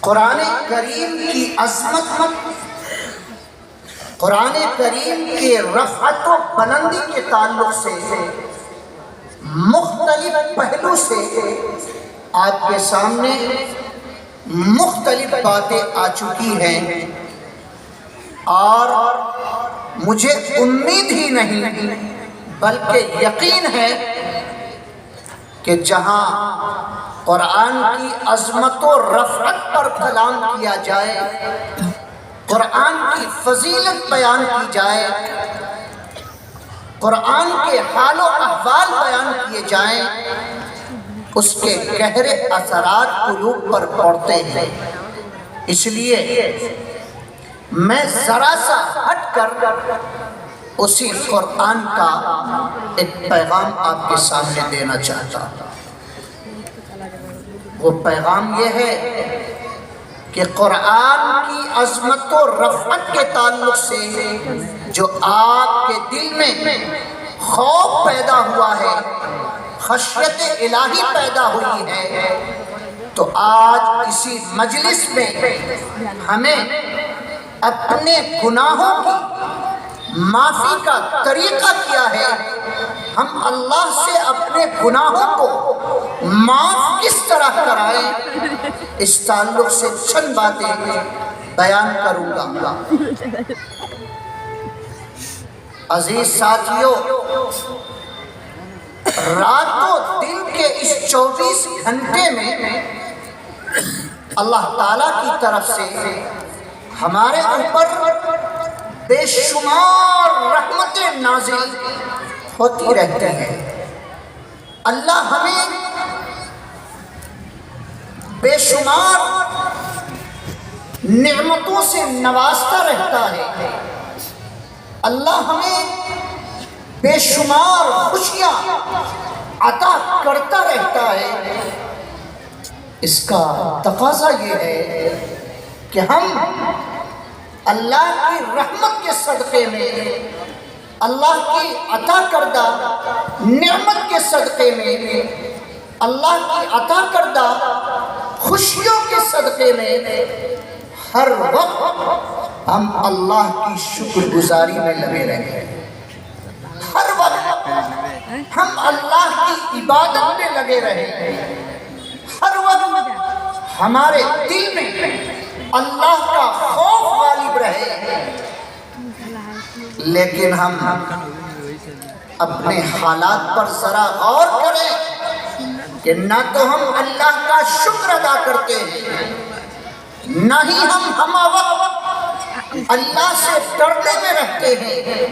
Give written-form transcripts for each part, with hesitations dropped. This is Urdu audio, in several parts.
قرآن کریم کی عظمت، قرآن کریم کے رفعت و بلندی کے تعلق سے مختلف پہلو سے آپ کے سامنے مختلف باتیں آ چکی ہیں، اور مجھے امید ہی نہیں بلکہ یقین ہے کہ جہاں قرآن کی عظمت و رفعت پر کلام کیا جائے، قرآن کی فضیلت بیان کی جائے، قرآن کے حال و احوال بیان کیے جائیں، اس کے گہرے اثرات قلوب پر پڑتے ہیں۔ اس لیے میں ذرا سا ہٹ کر اسی قرآن کا ایک پیغام آپ کے سامنے دینا چاہتا ہوں۔ وہ پیغام یہ ہے کہ قرآن کی عظمت و رفعت کے تعلق سے جو آپ کے دل میں خوف پیدا ہوا ہے، خشیت الہی پیدا ہوئی ہے، تو آج اسی مجلس میں ہمیں اپنے گناہوں کی معافی کا طریقہ کیا ہے، ہم اللہ سے اپنے گناہوں کو معاف کس طرح کرائیں، اس تعلق سے چند باتیں بیان کروں گا۔ عزیز ساتھیو، رات و دن کے اس 24 گھنٹے میں اللہ تعالیٰ کی طرف سے ہمارے اوپر بے شمار رحمتیں نازل ہوتی رہتی ہیں۔ اللہ ہمیں بے شمار نعمتوں سے نوازتا رہتا ہے، اللہ ہمیں بے شمار خوشیاں عطا کرتا رہتا ہے۔ اس کا تقاضا یہ ہے کہ ہم اللہ کی رحمت کے صدقے میں، اللہ کی عطا کردہ نعمت کے صدقے میں، اللہ کی عطا کردہ خوشیوں کے صدقے میں ہر وقت ہم اللہ کی شکر گزاری میں لگے رہیں، ہر وقت ہم اللہ کی عبادت میں لگے رہیں، ہر وقت ہمارے دل میں اللہ کا خوف غالب رہے۔ لیکن ہم اپنے حالات پر ذرا غور کریں کہ نہ تو ہم اللہ کا شکر ادا کرتے ہیں، نہ ہی ہم وقت اللہ سے ڈرنے میں رہتے ہیں،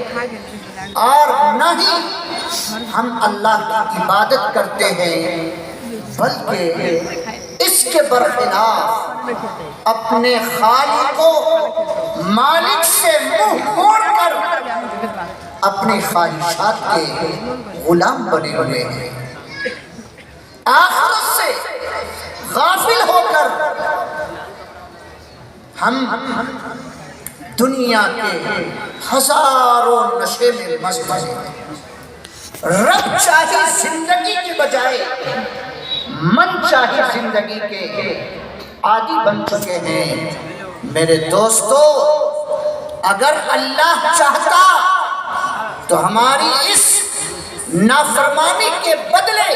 اور نہ ہی ہم اللہ کی عبادت کرتے ہیں، بلکہ اس کے برخلاف اپنے خالق و مالک سے منہ موڑ کر اپنی خواہشات کے غلام بنے ہوئے ہیں، آخرت سے غافل ہو کر ہم دنیا کے ہزاروں نشے میں مست ہیں، رب چاہی زندگی کی بجائے من چاہی زندگی کے عادی بن چکے ہیں۔ میرے دوستو، اگر اللہ چاہتا تو ہماری اس نافرمانی کے بدلے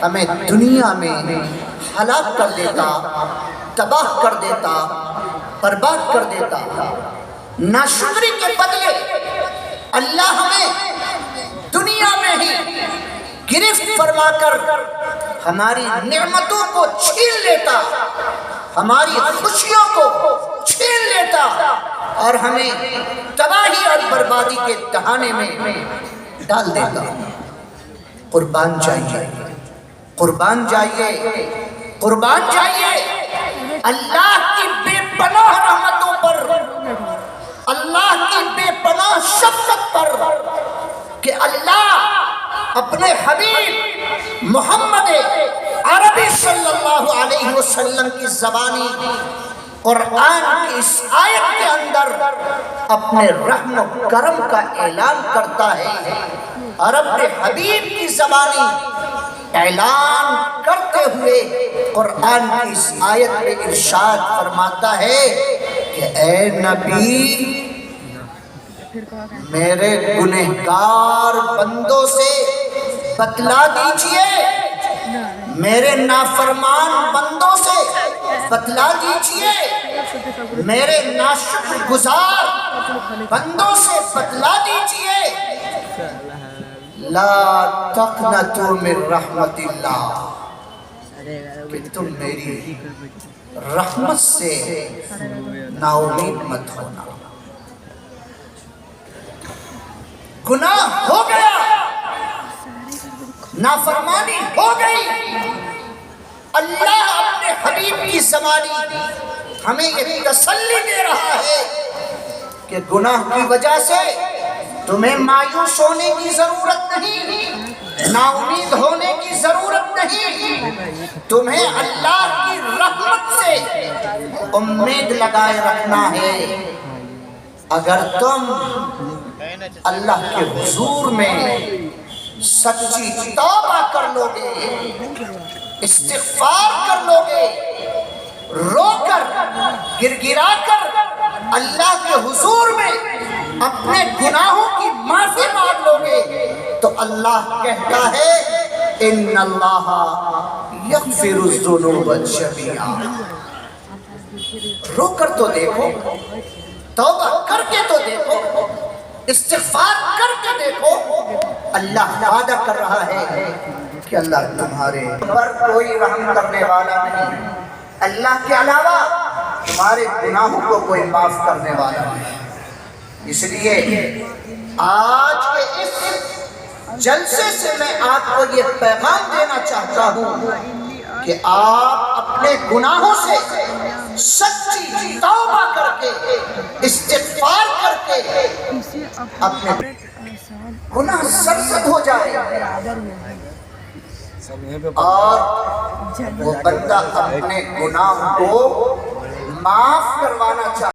ہمیں دنیا میں ہلاک کر دیتا، تباہ کر دیتا، برباد کر دیتا۔ ناشکری کے بدلے اللہ ہمیں دنیا میں ہی گرفت فرما کر ہماری نعمتوں کو چھین لیتا، ہماری خوشیوں کو چھین لیتا، اور ہمیں تباہی اور بربادی کے دہانے میں ڈال دیتا۔ قربان جائیے، قربان جائیے، قربان جائیے اللہ کی بے پناہ رحمتوں پر، اللہ کی بے پناہ شفقت پر، کہ اللہ اپنے حبیب محمد عربی صلی اللہ علیہ وسلم کی زبانی قرآن کی اس آیت کے اندر اپنے رحم و کرم کا اعلان کرتا ہے، اور اپنے حبیب کی زبانی اعلان کرتے ہوئے قرآن کی اس آیت میں ارشاد فرماتا ہے کہ اے نبی میرے گنہگار بندوں سے بتلا دیجئے، میرے نافرمان بندوں سے بتلا دیجئے، میرے ناشکر گزار بندوں سے بتلا دیجئے، لا تقنطوا من رحمت اللہ، کہ تم میری رحمت سے نا امید مت ہونا۔ گناہ ہو گیا، نافرمانی ہو گئی، اللہ اپنے حبیب کی زبانی ہمیں یہ تسلی دے رہا ہے کہ گناہ کی وجہ سے تمہیں مایوس ہونے کی ضرورت نہیں، نا امید ہونے کی ضرورت نہیں، تمہیں اللہ کی رحمت سے امید لگائے رکھنا ہے۔ اگر تم اللہ کے حضور میں سچی توبہ کر لو گے، استغفار کر لو گے، رو کر گر گرا کر اللہ کے حضور میں اپنے گناہوں کی معافی مانگ لو گے، تو اللہ کہتا ہے ان اللہ یغفر الذنوب جميعا۔ رو کر تو دیکھو، توبہ کر کے تو دیکھو، استغفار کر کے دیکھو، اللہ وعدہ کر رہا ہے کہ اللہ تمہارے پر کوئی رحم کرنے والا نہیں، اللہ کے علاوہ تمہارے گناہوں کو کوئی معاف کرنے والا نہیں۔ اس لیے آج کے اس جلسے سے میں آپ کو یہ پیغام دینا چاہتا ہوں کہ آپ اپنے گناہوں سے سچی توبہ کر کے، استغفار کر کے اپنے گناہ سرزد ہو جائے، اور وہ بندہ اپنے گناہ کو معاف کروانا چاہتا ہے۔